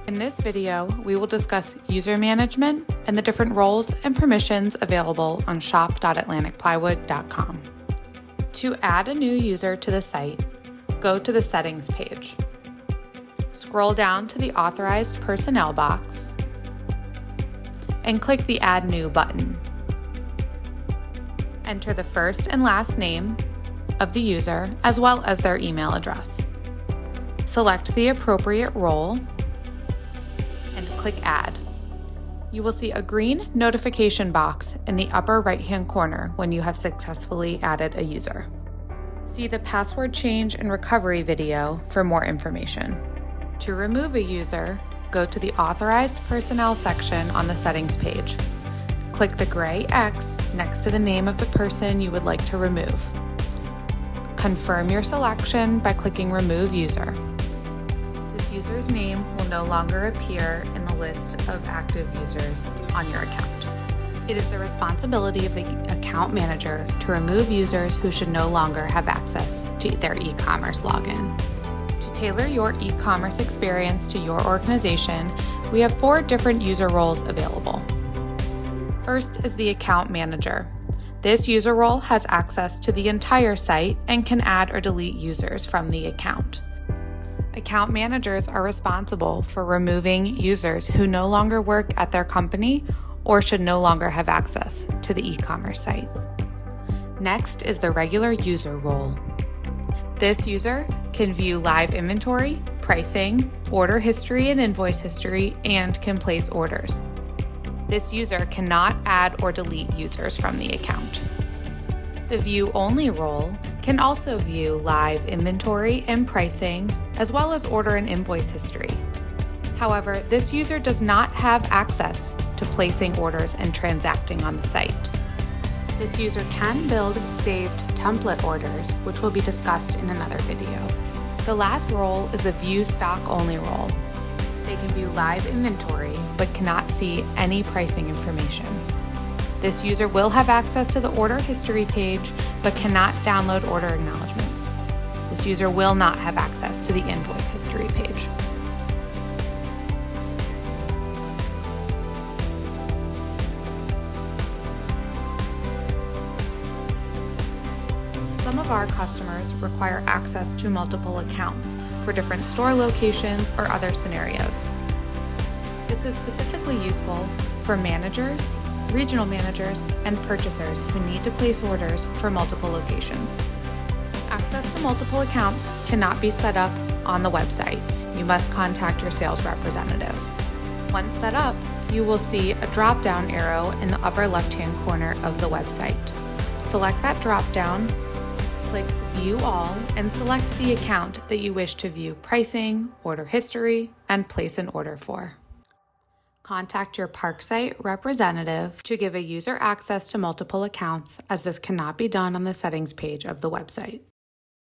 In this video, we will discuss user management and the different roles and permissions available on shop.atlanticplywood.com. To add a new user to the site, go to the Settings page. Scroll down to the Authorized Personnel box and click the Add New button. Enter the first and last name of the user as well as their email address. Select the appropriate role and click Add. You will see a green notification box in the upper right-hand corner when you have successfully added a user. See the password change and recovery video for more information. To remove a user, go to the Authorized Personnel section on the Settings page. Click the gray X next to the name of the person you would like to remove. Confirm your selection by clicking Remove User. This user's name will no longer appear in the list of active users on your account. It is the responsibility of the account manager to remove users who should no longer have access to their e-commerce login. To tailor your e-commerce experience to your organization, we have 4 different user roles available. First is the account manager. This user role has access to the entire site and can add or delete users from the account. Account managers are responsible for removing users who no longer work at their company or should no longer have access to the e-commerce site. Next is the regular user role. This user can view live inventory, pricing, order history and invoice history, and can place orders. This user cannot add or delete users from the account. The View Only role can also view live inventory and pricing, as well as order and invoice history. However, this user does not have access to placing orders and transacting on the site. This user can build saved template orders, which will be discussed in another video. The last role is the View Stock Only role. They can view live inventory, but cannot see any pricing information. This user will have access to the order history page, but cannot download order acknowledgements. This user will not have access to the invoice history page. Some of our customers require access to multiple accounts for different store locations or other scenarios. This is specifically useful for managers, regional managers, and purchasers who need to place orders for multiple locations. Access to multiple accounts cannot be set up on the website. You must contact your sales representative. Once set up, you will see a drop-down arrow in the upper left-hand corner of the website. Select that drop-down, click View All, and select the account that you wish to view pricing, order history, and place an order for. Contact your Parksite representative to give a user access to multiple accounts, as this cannot be done on the settings page of the website.